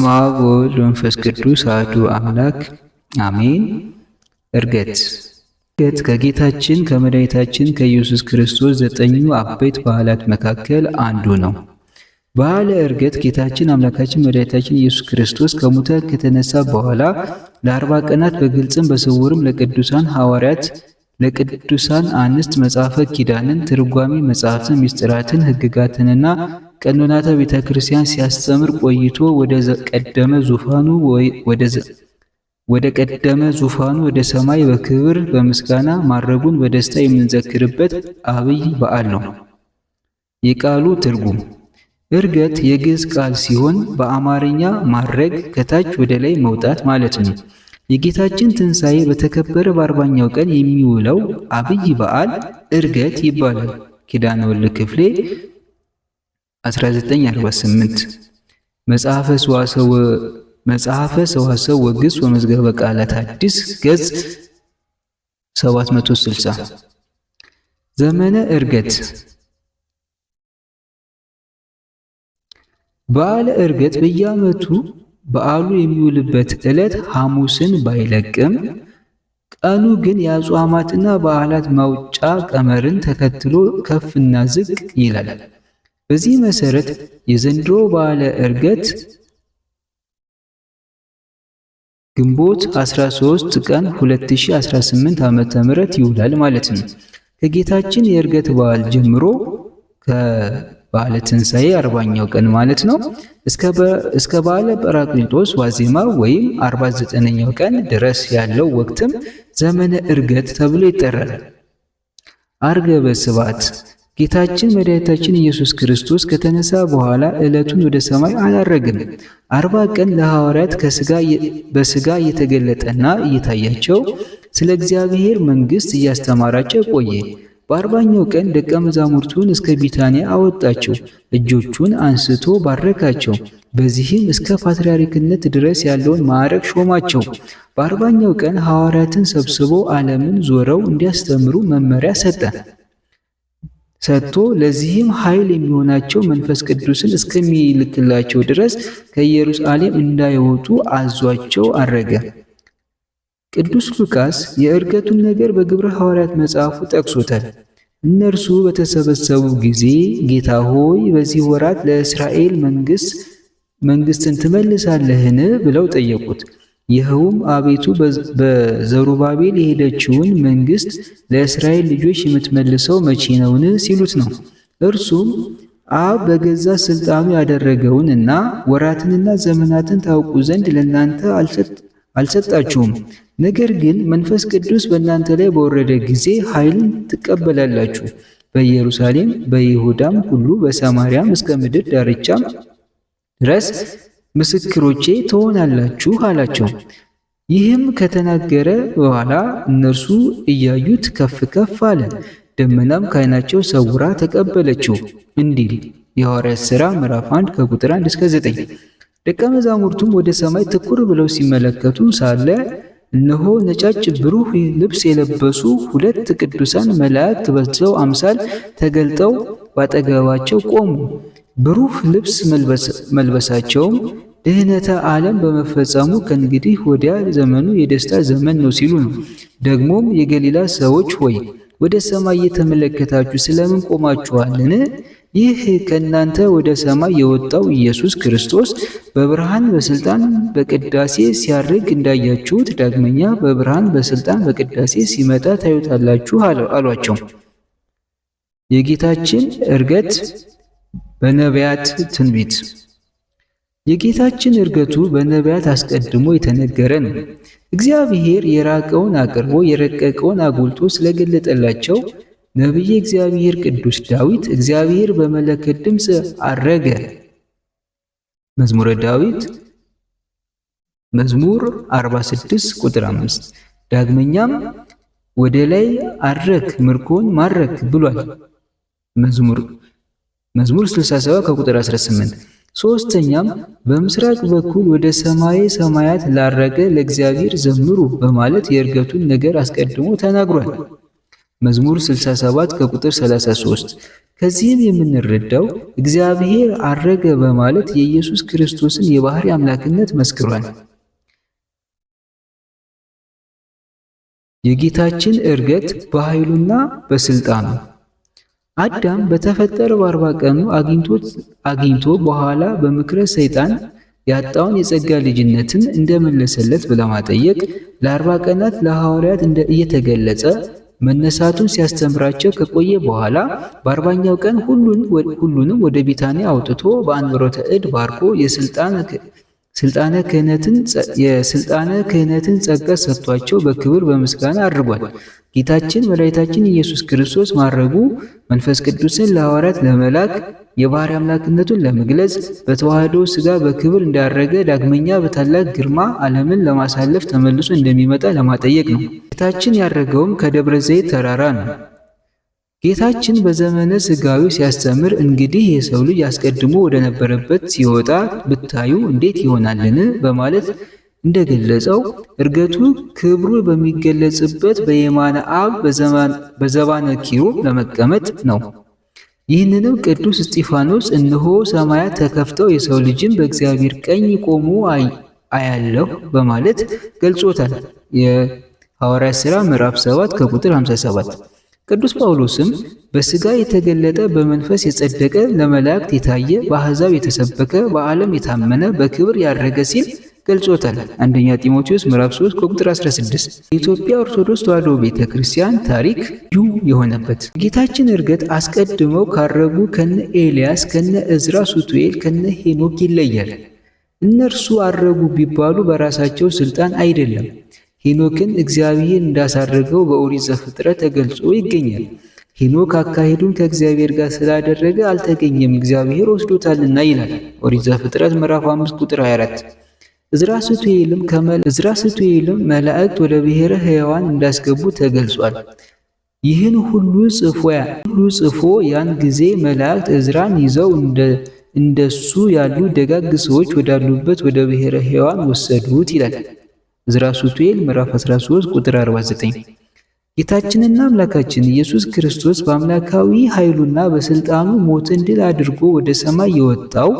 በስመ አብ ወወልድ ወመንፈስ ቅዱስ አሐዱ አምላክ አሜን። ዕርገት ከጌታችን ከመድኃኒታችን ከኢየሱስ ክርስቶስ 9 አበይት በዓላት መካከል አንዱ ነው። በዓለ ዕርገት ጌታችን አምላካችን መድኃኒታችን ኢየሱስ ክርስቶስ ከሙታን ከተነሳ በኋላ ለ40 ቀናት በግልጽም በስውርም ለቅዱሳን ሐዋርያት ለቅዱሳን አንስት መጽሐፈ ኪዳንን፣ ትርጓሜ መጽሐፍትን፣ ምስጢራትን፣ ሕግጋትንና ቀኖናተ ቤተ ክርስቲያን ሲያስተምር ቆይቶ ወደ ቀደመ ዙፋኑ ወደ ሰማይ በክብር በምስጋና ማረጉን በደስታ የምንዘክርበት አብይ በዓል ነው። የቃሉ ትርጉም ዕርገት የግዕዝ ቃል ሲሆን በአማርኛ ማረግ ከታች ወደ ላይ መውጣት ማለት ነው። የጌታችን ትንሣኤ በተከበረ በ40ኛው ቀን የሚውለው አብይ በዓል ዕርገት ይባላል። ኪዳነ ወልድ ክፍሌ 1948 መጽሐፈ ሰዋስው ወግስ ወመዝገበ ቃላት አዲስ ገጽ 760 ዘመነ ዕርገት በዓለ ዕርገት በየዓመቱ በዓሉ የሚውልበት ዕለት ሐሙስን ባይለቅም ቀኑ ግን የአጽዋማትና በዓላት ማውጫ ቀመርን ተከትሎ ከፍና ዝቅ ይላል። በዚህ መሰረት የዘንድሮ በዓለ ዕርገት ግንቦት 13 ቀን 2018 ዓ.ም ይውላል ማለት ነው። ከጌታችን የዕርገት በዓል ጀምሮ በዓለ ትንሣኤ 40ኛው ቀን ማለት ነው እስከ በዓለ ጰራቅሊጦስ ዋዜማ ወይም 49ኛው ቀን ድረስ ያለው ወቅትም ዘመነ ዕርገት ተብሎ ይጠራል። አርገበ ስብሐት ጌታችን መድኃኒታችን ኢየሱስ ክርስቶስ ከተነሳ በኋላ ዕለቱን ወደ ሰማይ አላረገም። 40 ቀን ለሐዋርያት በሥጋ እየተገለጠና እየታያቸው ስለ እግዚአብሔር መንግሥት እያስተማራቸው ቆየ። በ40ኛው ቀን ደቀ መዛሙርቱን እስከ ቢታንያ አወጣቸው፣ እጆቹን አንስቶ ባረካቸው። በዚህም እስከ ፓትርያርክነት ድረስ ያለውን ማዕረግ ሾማቸው። በ40ኛው ቀን ሐዋርያትን ሰብስቦ ዓለምን ዞረው እንዲያስተምሩ መመሪያ ሰጥቶ ለዚህም ኃይል የሚሆናቸው መንፈስ ቅዱስን እስከሚልክላቸው ድረስ ከኢየሩሳሌም እንዳይወጡ አዟቸው አረገ። ቅዱስ ሉቃስ የዕርገቱን ነገር በግብረ ሐዋርያት መጽሐፉ ጠቅሶታል። እነርሱ በተሰበሰቡ ጊዜ ጌታ ሆይ በዚህ ወራት ለእስራኤል መንግሥትን ትመልሳለህን? ብለው ጠየቁት። ይኸውም አቤቱ በዘሩባቤል የሄደችውን መንግሥት ለእስራኤል ልጆች የምትመልሰው መቼ ነውን? ሲሉት ነው። እርሱም አብ በገዛ ሥልጣኑ ያደረገውንና ወራትንና ዘመናትን ታውቁ ዘንድ ለእናንተ አልሰጣችሁም። ነገር ግን መንፈስ ቅዱስ በእናንተ ላይ በወረደ ጊዜ ኃይልን ትቀበላላችሁ። በኢየሩሳሌም በይሁዳም ሁሉ በሰማርያም እስከ ምድር ዳርቻም ድረስ ምስክሮቼ ትሆናላችሁ አላቸው። ይህም ከተናገረ በኋላ እነርሱ እያዩት ከፍ ከፍ አለ፣ ደመናም ከዓይናቸው ሰውራ ተቀበለችው እንዲል የሐዋርያት ሥራ ምዕራፍ 1 ከቁጥር 1 እስከ 9። ደቀ መዛሙርቱም ወደ ሰማይ ትኩር ብለው ሲመለከቱ ሳለ እነሆ ነጫጭ ብሩህ ልብስ የለበሱ 2 ቅዱሳን መላእክት በሰው አምሳል ተገልጠው ባጠገባቸው ቆሙ። ብሩህ ልብስ መልበሳቸውም ድኅነተ ዓለም በመፈጸሙ ከእንግዲህ ወዲያ ዘመኑ የደስታ ዘመን ነው ሲሉ ነው። ደግሞም የገሊላ ሰዎች ሆይ ወደ ሰማይ እየተመለከታችሁ ስለምን ቆማችኋልን? ይህ ከእናንተ ወደ ሰማይ የወጣው ኢየሱስ ክርስቶስ በብርሃን በሥልጣን በቅዳሴ ሲያርግ እንዳያችሁት ዳግመኛ በብርሃን በሥልጣን በቅዳሴ ሲመጣ ታዩታላችሁ አሏቸው። የጌታችን ዕርገት በነቢያት ትንቢት። የጌታችን ዕርገቱ በነቢያት አስቀድሞ የተነገረ ነው። እግዚአብሔር የራቀውን አቅርቦ የረቀቀውን አጉልቶ ስለገለጠላቸው ነቢየ እግዚአብሔር ቅዱስ ዳዊት እግዚአብሔር በመለከት ድምፅ አረገ። መዝሙረ ዳዊት መዝሙር 46 ቁጥር 5። ዳግመኛም ወደ ላይ አረክ ምርኮን ማረክ ብሏል። መዝሙር 67 ከቁጥር 18። ሶስተኛም በምስራቅ በኩል ወደ ሰማየ ሰማያት ላረገ ለእግዚአብሔር ዘምሩ በማለት የዕርገቱን ነገር አስቀድሞ ተናግሯል። መዝሙር 67 ከቁጥር 33። ከዚህም የምንረዳው እግዚአብሔር አረገ በማለት የኢየሱስ ክርስቶስን የባህሪ አምላክነት መስክሯል። የጌታችን ዕርገት በኃይሉና በስልጣኑ አዳም በተፈጠረ በ40 ቀኑ አግኝቶ በኋላ በምክረ ሰይጣን ያጣውን የጸጋ ልጅነትን እንደመለሰለት ለማጠየቅ ለ40 ቀናት ለሐዋርያት እየተገለጸ መነሳቱን ሲያስተምራቸው ከቆየ በኋላ በ40ኛው ቀን ሁሉንም ወደ ቢታንያ አውጥቶ በአንብሮተ እድ ባርኮ የስልጣነ ክህነትን ጸጋ ሰጥቷቸው በክብር በምስጋና አድርጓል። ጌታችን መድኃኒታችን ኢየሱስ ክርስቶስ ማረጉ መንፈስ ቅዱስን ለሐዋርያት ለመላክ የባህሪ አምላክነቱን ለመግለጽ በተዋህዶ ሥጋ በክብር እንዳረገ ዳግመኛ በታላቅ ግርማ ዓለምን ለማሳለፍ ተመልሶ እንደሚመጣ ለማጠየቅ ነው። ጌታችን ያረገውም ከደብረ ዘይት ተራራ ነው። ጌታችን በዘመነ ሥጋዊ ሲያስተምር እንግዲህ የሰው ልጅ አስቀድሞ ወደ ነበረበት ሲወጣ ብታዩ እንዴት ይሆናልን? በማለት እንደገለጸው ዕርገቱ ክብሩ በሚገለጽበት በየማነ አብ በዘባነ ኪሩብ ለመቀመጥ ነው። ይህንንም ቅዱስ እስጢፋኖስ እነሆ ሰማያት ተከፍተው የሰው ልጅም በእግዚአብሔር ቀኝ ቆሞ አያለሁ በማለት ገልጾታል። የሐዋርያት ሥራ ምዕራፍ 7 ከቁጥር 57። ቅዱስ ጳውሎስም በሥጋ የተገለጠ በመንፈስ የጸደቀ ለመላእክት የታየ በአሕዛብ የተሰበከ በዓለም የታመነ በክብር ያረገ ሲል ገልጾታል። አንደኛ ጢሞቴዎስ ምዕራፍ 3 ከቁጥር 16። የኢትዮጵያ ኦርቶዶክስ ተዋሕዶ ቤተክርስቲያን ታሪክ ልዩ የሆነበት ጌታችን ዕርገት አስቀድመው ካረጉ ከነ ኤልያስ ከነ ዕዝራ ሱቱኤል ከነ ሄኖክ ይለያል። እነርሱ አረጉ ቢባሉ በራሳቸው ስልጣን አይደለም። ሄኖክን እግዚአብሔር እንዳሳረገው በኦሪት ዘፍጥረት ተገልጾ ይገኛል። ሄኖክ አካሄዱን ከእግዚአብሔር ጋር ስላደረገ አልተገኘም፣ እግዚአብሔር ወስዶታልና ይላል ኦሪት ዘፍጥረት ምዕራፍ 5 ቁጥር 24። ዕዝራ ሱቱኤልም መላእክት ወደ ብሔረ ሕያዋን እንዳስገቡ ተገልጿል። ይህን ሁሉ ጽፎ ያን ጊዜ መላእክት ዕዝራን ይዘው እንደሱ ያሉ ደጋግ ሰዎች ወዳሉበት ወደ ብሔረ ሕያዋን ወሰዱት ይላል ዕዝራ ሱቱኤል ምዕራፍ 13 ቁጥር 49። ጌታችንና አምላካችን ኢየሱስ ክርስቶስ በአምላካዊ ኃይሉና በስልጣኑ ሞትን ድል አድርጎ ወደ ሰማይ የወጣው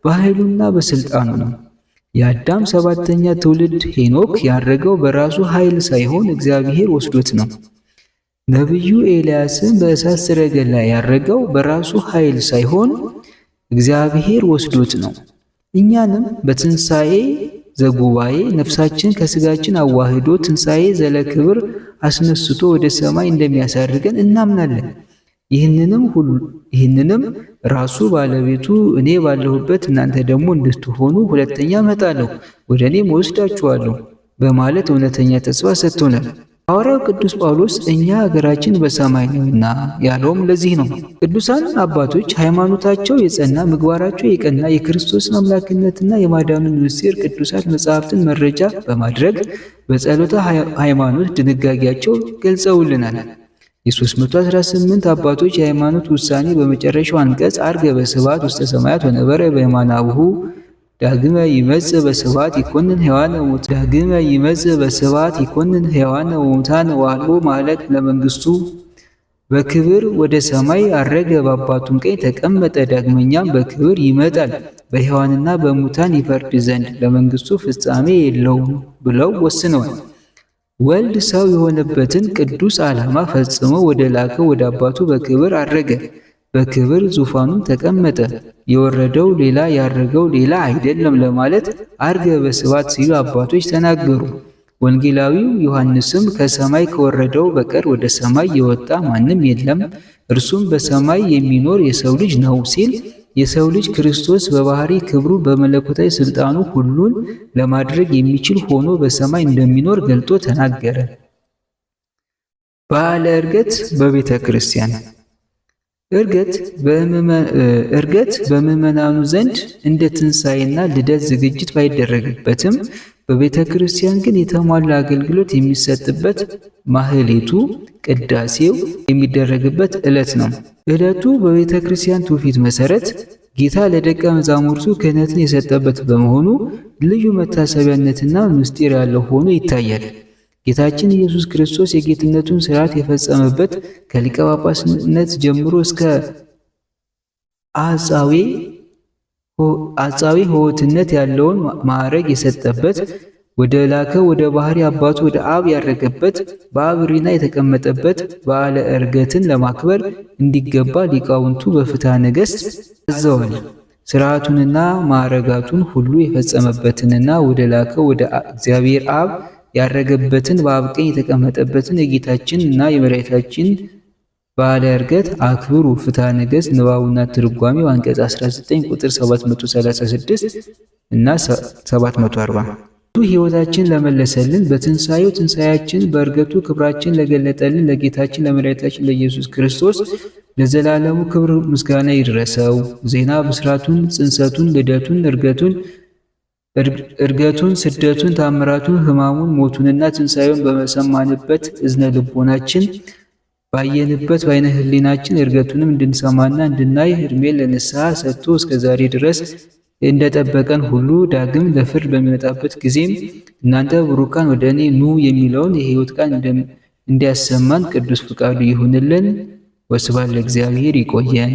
በኃይሉና በስልጣኑ ነው። የአዳም 7ኛ ትውልድ ሄኖክ ያረገው በራሱ ኃይል ሳይሆን እግዚአብሔር ወስዶት ነው። ነቢዩ ኤልያስም በእሳት ሰረገላ ያረገው በራሱ ኃይል ሳይሆን እግዚአብሔር ወስዶት ነው። እኛንም በትንሣኤ ዘጉባኤ ነፍሳችን ከሥጋችን አዋህዶ ትንሣኤ ዘለክብር አስነስቶ ወደ ሰማይ እንደሚያሳርገን እናምናለን። ይህንንም ራሱ ባለቤቱ እኔ ባለሁበት እናንተ ደግሞ እንድትሆኑ ሁለተኛ እመጣለሁ፣ ወደ እኔም ወስዳችኋለሁ በማለት እውነተኛ ተስፋ ሰጥቶናል። ሐዋርያው ቅዱስ ጳውሎስ እኛ ሀገራችን በሰማይ ነውና ያለውም ለዚህ ነው። ቅዱሳን አባቶች ሃይማኖታቸው የጸና ምግባራቸው የቀና የክርስቶስን አምላክነትና የማዳኑን ምስጢር ቅዱሳት መጻሕፍትን መረጃ በማድረግ በጸሎተ ሃይማኖት ድንጋጌያቸው ገልጸውልናል። የ318 አባቶች የሃይማኖት ውሳኔ በመጨረሻው አንቀጽ አርገ በስብሐት ውስተ ሰማያት ወነበረ በየማነ አቡሁ ዳግመ ይመጽእ በስብሐት ይኮንን ሕያዋነ ወሙታነ ወአልቦ ማኅለቅ ለመንግሥቱ። በክብር ወደ ሰማይ አረገ፣ በአባቱም ቀኝ ተቀመጠ። ዳግመኛም በክብር ይመጣል፣ በሕያዋንና በሙታን ይፈርድ ዘንድ ለመንግሥቱ ፍጻሜ የለውም ብለው ወስነዋል። ወልድ ሰው የሆነበትን ቅዱስ ዓላማ ፈጽሞ ወደ ላከው ወደ አባቱ በክብር አረገ፣ በክብር ዙፋኑን ተቀመጠ። የወረደው ሌላ ያረገው ሌላ አይደለም ለማለት አርገ በስብሐት ሲሉ አባቶች ተናገሩ። ወንጌላዊው ዮሐንስም ከሰማይ ከወረደው በቀር ወደ ሰማይ የወጣ ማንም የለም፣ እርሱም በሰማይ የሚኖር የሰው ልጅ ነው ሲል የሰው ልጅ ክርስቶስ በባህሪ ክብሩ በመለኮታዊ ስልጣኑ ሁሉን ለማድረግ የሚችል ሆኖ በሰማይ እንደሚኖር ገልጦ ተናገረ። በዓለ ዕርገት በቤተ ክርስቲያን። ዕርገት በምዕመናኑ ዘንድ እንደ ትንሣኤና ልደት ዝግጅት ባይደረግበትም በቤተ ክርስቲያን ግን የተሟላ አገልግሎት የሚሰጥበት ማህሌቱ፣ ቅዳሴው የሚደረግበት ዕለት ነው። ዕለቱ በቤተ ክርስቲያን ትውፊት መሠረት ጌታ ለደቀ መዛሙርቱ ክህነትን የሰጠበት በመሆኑ ልዩ መታሰቢያነትና ምስጢር ያለው ሆኖ ይታያል። ጌታችን ኢየሱስ ክርስቶስ የጌትነቱን ሥርዓት የፈጸመበት ከሊቀ ጳጳስነት ጀምሮ እስከ አጻዊ ሆትነት ያለውን ማዕረግ የሰጠበት ወደ ላከ ወደ ባህሪ አባቱ ወደ አብ ያረገበት በአብ ሪና የተቀመጠበት በዓለ ዕርገትን ለማክበር እንዲገባ ሊቃውንቱ በፍትሐ ነገሥት አዘዋል። ሥርዓቱንና ማዕረጋቱን ሁሉ የፈጸመበትንና ወደ ላከ ወደ እግዚአብሔር አብ ያረገበትን በአብ ቀኝ የተቀመጠበትን የጌታችን እና የመድኃኒታችን በዓለ ዕርገት አክብሩ። ፍትሐ ነገሥት ንባቡና ትርጓሜው አንቀጽ 19 ቁጥር 736 እና 740። ሕይወታችን ለመለሰልን በትንሣኤው ትንሣኤያችን በዕርገቱ ክብራችን ለገለጠልን ለጌታችን ለመድኃኒታችን ለኢየሱስ ክርስቶስ ለዘላለሙ ክብር ምስጋና ይድረሰው። ዜና ብስራቱን፣ ጽንሰቱን፣ ልደቱን፣ ዕርገቱን፣ ስደቱን፣ ታምራቱን፣ ሕማሙን፣ ሞቱንና ትንሣኤውን በሰማንበት እዝነ ልቦናችን ባየንበት በዓይነ ሕሊናችን ዕርገቱንም እንድንሰማና እንድናይ ዕድሜን ለንስሐ ሰጥቶ እስከ ዛሬ ድረስ እንደጠበቀን ሁሉ ዳግም ለፍርድ በሚመጣበት ጊዜም እናንተ ብሩካን ወደ እኔ ኑ የሚለውን የሕይወት ቃል እንዲያሰማን ቅዱስ ፍቃዱ ይሁንልን። ወስብሐት ለእግዚአብሔር። ይቆየን።